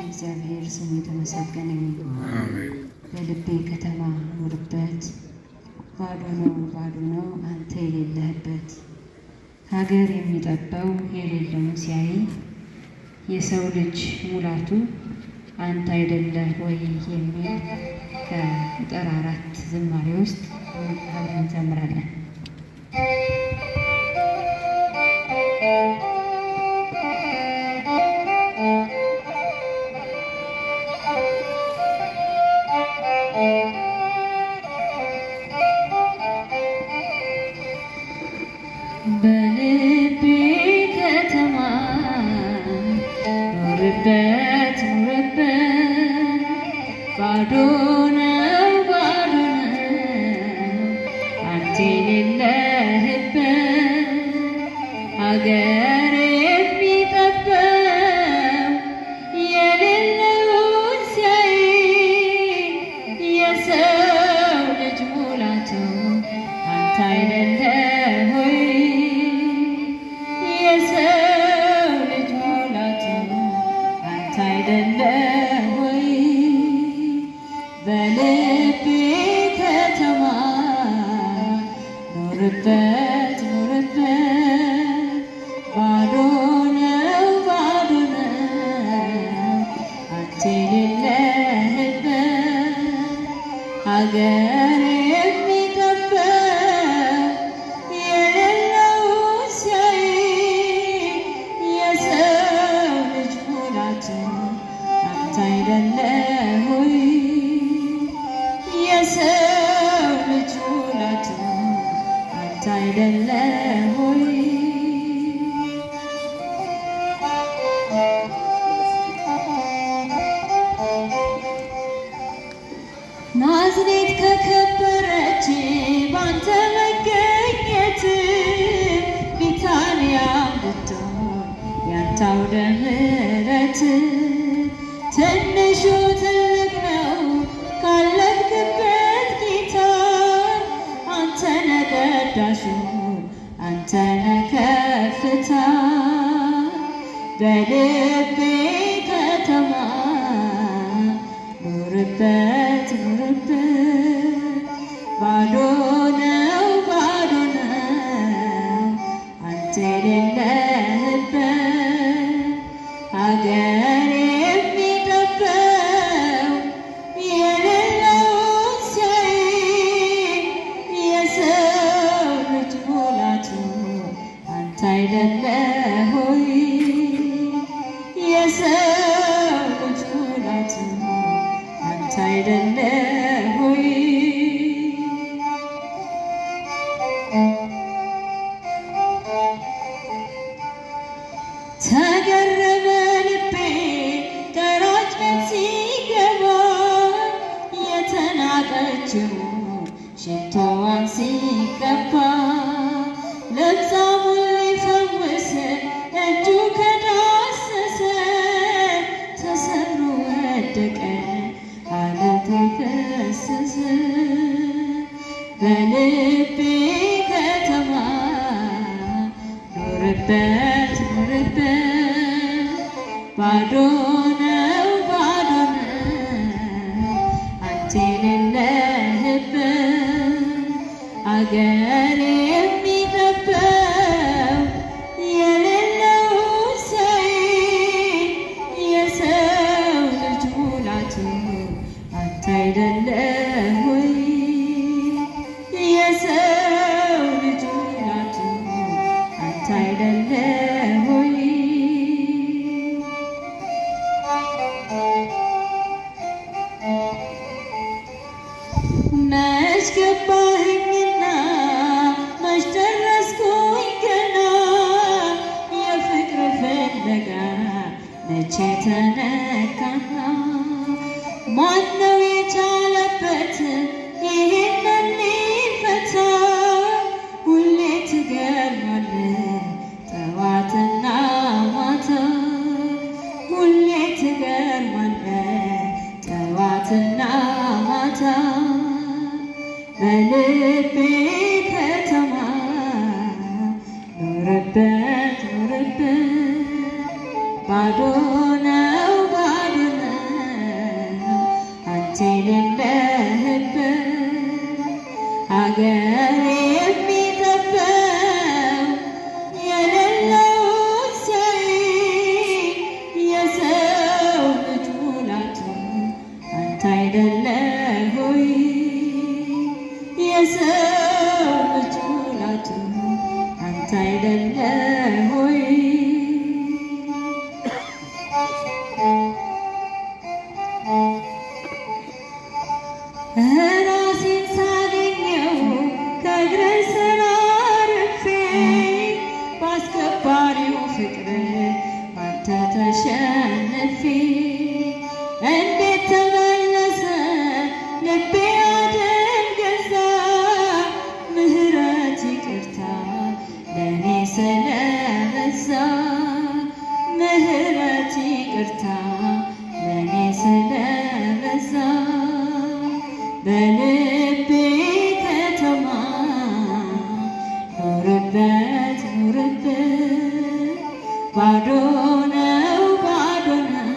እግዚአብሔር ስሙ የተመሰገነ ይሁን። በልቤ ከተማ ኑርበት፣ ባዶ ነው አንተ የሌለህበት። ሀገር የሚጠባው የሌለውን ሲያይ የሰው ልጅ ሙላቱ አንተ አይደለህ ወይ የሚል ከቁጥር 4 ዝማሬ ውስጥ አብረን እንዘምራለን። በልቤ ከተማ ኑርበት ባዶ ነው አንተ የሌለህበት። ሀገር የሚጠበው የሌለውን ሲያይ የሰው ልጅ ሙላቱ አንተ አይደለህ ሆይ? የሰው ልጅ ሙላቱ አንተ አይደለህ ሆይ? በልቤ ከተማ ኑርበት ባዶ ነው አንተ የሌለህበት። ሀገር የሚጠበው የሌለውን ሲያይ የሰው ልጅ ሙላቱ አንተ አይደለህ ሆይ? የሰው ልጅ ሙላቱ አንተ አይደለህ ሆይ? ናዝሬት ከከበረች ባንተ መገኘት፣ ቢታንያ ብትሆን ያንተ አውደ ምሕረት። ትንሹ ትልቅ ነው ካለፍክበት ጌታ፣ አንተ ነህ ቀዳሹ አንተ ነህ ከፍታ። በልቤ ከተማ ኑርበት ባዶ ነው አንተ የሌለህበት። ሀገር የሚጠበው የሌለውን ሲያይ የሰው ልጅ ሙላቱ አንተ አይደለህ ሆይ? የሰው ልጅ ሙላቱ አንተ አይደለህ ሆይ? ተገረመ ልቤ ቀራጭ ቤት ሲገባ፣ የተናቀችው ሽቶዋን ሲቀባ። ለምጻሙን ሊፈውስ እጁ ከዳሰሰ፣ ተሰብሮ ወደቀ አለቱ ፈሰሰ። በልቤ ከተማ ኑርበት ባዶ ነው አንተ የሌለህበት። ሀገር የሚጠበው የሌለውን ሲያይ የሰው ልጅ ሙላቱ አንተ አይደለህ ሆይ? የሰው ልጅ ሙላቱ አንተ አይደለህ ሆይ? መች ገባኸኝና መች ደረስኩኝ ገና፣ የፍቅር ፍለጋ መቼ ተነካና ማነው የቻለበት ይህንን ሊፈታ? ሁሌ ትገርማለህ ጠዋትና ማታ፣ ሁሌ ትገርማለህ ጠዋትና ማታ። በልቤ ከተማ ኖርበት ኖርበት ባዶ ነው ባዶ ነው አንተ የሌለህበት። አገር የሚጠበው የሌለው ሰው የሰው ልጅ ሙላቱ አንተ አይደለህ ሆይ? የሰው ልጅ ሙላቱ አንተ አይደለህ ሆይ? ራሴን ሳገኘው ከእግርህ ስር አርፌ በአስከባሪው ፍቅር ባንተ ተሸንፌ እንዴት ተመለሰ ልቤ አደንገዛ። ምህረት ይቅርታ ለእኔ ስለበዛ፣ ምህረት ይቅርታ ለእኔ ስለበዛ። በልቤ ከተማ ኖርበት ኖርበት ባዶ ነው ባዶ ነው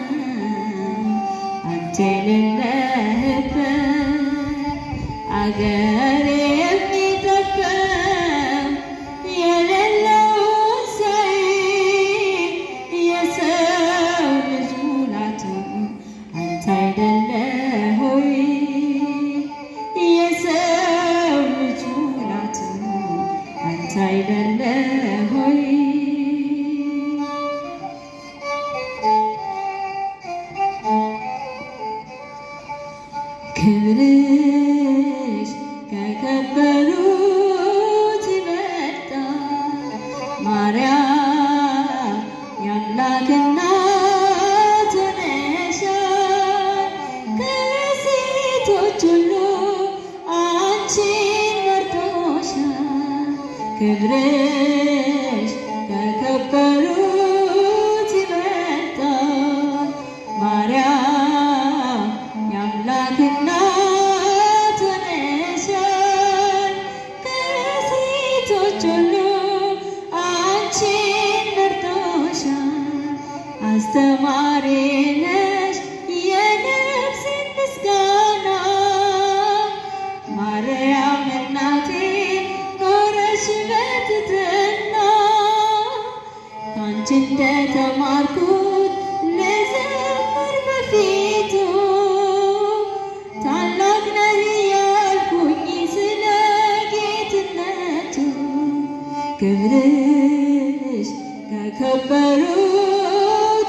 አንተ የሌለህበት። አገር የሚጠበው የሌለው ሰው የሰው ልጅ ሙላቱ አንተ አይደለህ ሆይ? የሰው ልጅ ሙላቱ አንተ አይደለህ ሆይ? ክብርሽ ከከበሩት ይበልጣል። ማርያም የአምላክ እናት ሆነሻል። ከሴቶች ሁሉ አንቺን መርጦሻል። ክብርሽ ከከበሩት ይበልጣል። ማርያም የአምላክ እናት ሆነሻል። ከሴቶች ሁሉ አንቺን መርጦሻል። አስተማሪ ነሽ የነፍሴን ምስጋና፣ ማርያም እናቴ ኖረሽ በትሕትና። ካንቺ እንደተማርኩት ልዘምር በፊቱ፣ ታላቅ ነህ ያልኩኝ ስለ ጌትነቱ። ክብርሽ ከከበሩት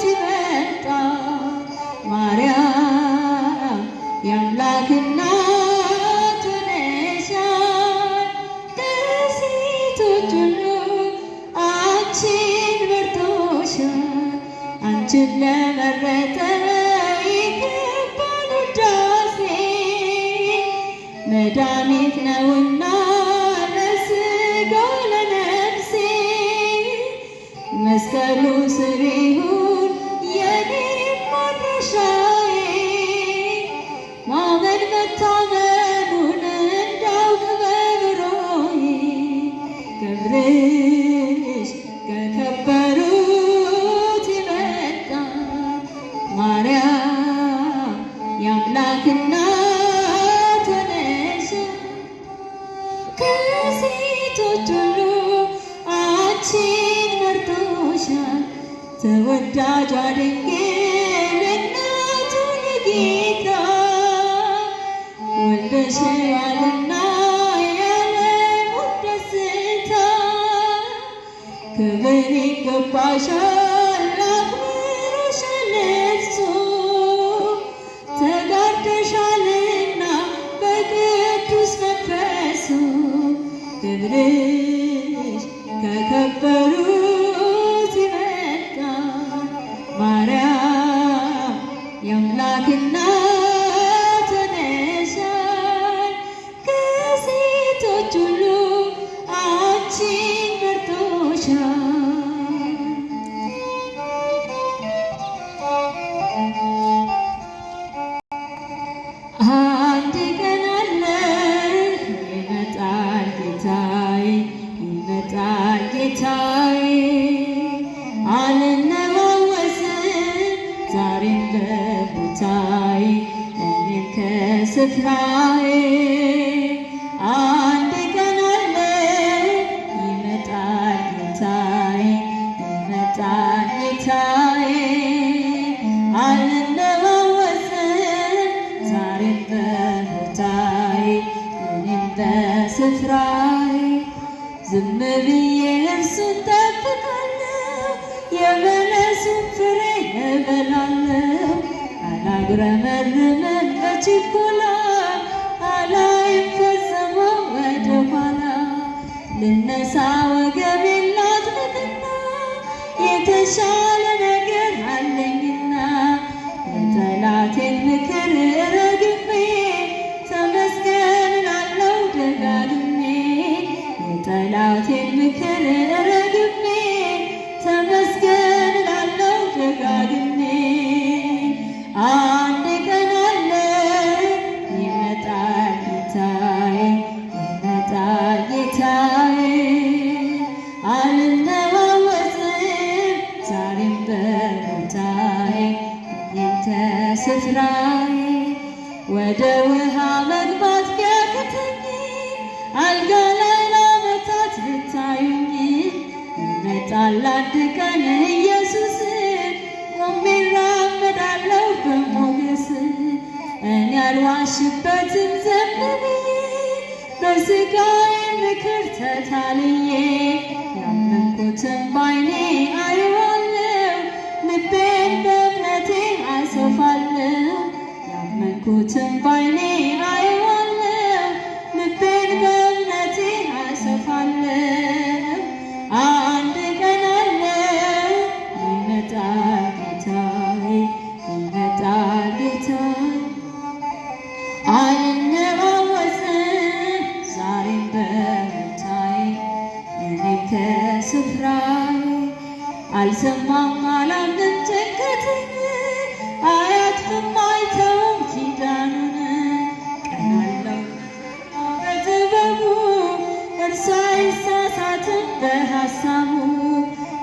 ይበልጣል። ማርያም የአምላክ እናት ሆነሻል። ከሴቶች ሁሉ አንቺን መርጦሻል። አንቺን ለመረጠ ይገባል ውዳሴ፣ መድኃኒት ነውና ለሥጋው ለነፍሴ። መስቀሉ ስር ይሁን የኔ መድረሻዬ፣ ማመን መታመኑን እንዳውቅ በኑሮዬ። ክብርሽ ከከበሩት ይበልጣል። ማርያም የአምላክ እናት ሆነሻል። ከሴቶች ሁሉ አንቺን መርጦሻል። ተወዳጇ ድንግል እናቱ ለጌታ ወልደሽዋልና የዓለሙን ደስታ። ክብር ይገባሻል አክብሮሻል እርሱ፣ ተጋርደሻልና በቅዱስ መንፈሱ። ክብርሽ ከከበሩት ይበልጣል። ማርያም ብላክና ተነሻል ከሴቶች ሁሉ አንቺን መርጦሻል። አንድ ቀን አለ ይመጣል ጌታዬ፣ ይመጣል ጌታዬ አልነዋወስም ዛሬም በቦታዬ እኔም ከስፍራዬ። አንድ ቀን አለ ይመጣል ጌታዬ፣ ይመጣል ጌታዬ አልነዋወስም ዛሬም በቦታዬ እኔም በስፍራዬ። ዝም ብዬ እርሱን ጠብቃለሁ፣ የበለሱን ፍሬ እበላለሁ። አላጉረመርምም በችኮላ አላይም ፈጽሞ ወደ ኋላ። ልነሳ ወገቤን ላጥብቅና የተሻለ ነገር አለኝና የጠላቴን ምክር ረግሜ ተመስገን እላለሁ ደጋግሜ። የጠላቴን ምክር ረግሜ ተመስገን እላለሁ ደጋግሜ። አንድ ቀን አለ ይመጣል ጌታዬ፣ ይመጣል ጌታዬ አልነዋወጥም ዛሬም በቦታዬ እኔም ከስፍራዬ። ወደ ውሃ መግባት ቢያቅተኝ አልጋ ላይ ለዓመታት ብታዩኝ ይመጣል አንድ ቀን ኢየሱስ ቆሜ እራመዳለሁ በሞገስ። እኔ አልዋሽበትም ዝም ብዬ በሥጋዬ ምክር ተታልዬ ያመንኩትን ባይኔ አየዋለሁ ልቤን በእምነቴ አሰፋለሁ። ያመንኩትን ባይኔ አየዋለሁ ልቤን በእምነቴ አሰፋለሁ። አንድ ቀን አለ ይመጣል ጌታዬ፣ ይመጣል ጌታዬ አልነዋወጥም ዛሬም በቦታዬ እኔም ከስፍራዬ። አልሰማም አላምንም ጭንቀትን አያጥፍም አይተውም ኪዳኑን። ቀን አለው በጥበቡ እርሱ አይሳሳትም በሐሳቡ።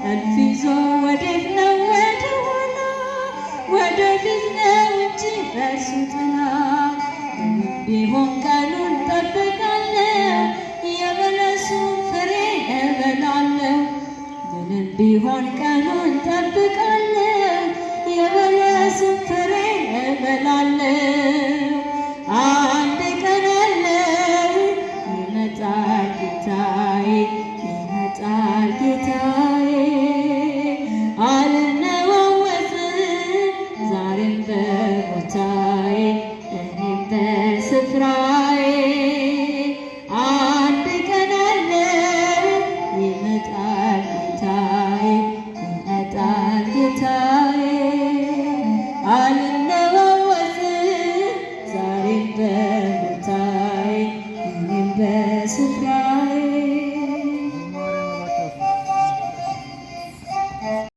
እልፍ ይዞ ወዴት ነው ወደ ኋላ ወደፊት ነው እንጂ በእርሱ ጥላ። ምንም ቢሆን ቀኑን ጠብቃለሁ የበለሱን ፍሬ እበላለሁ። ምንም ቢሆን ቀኑን ጠብቃለሁ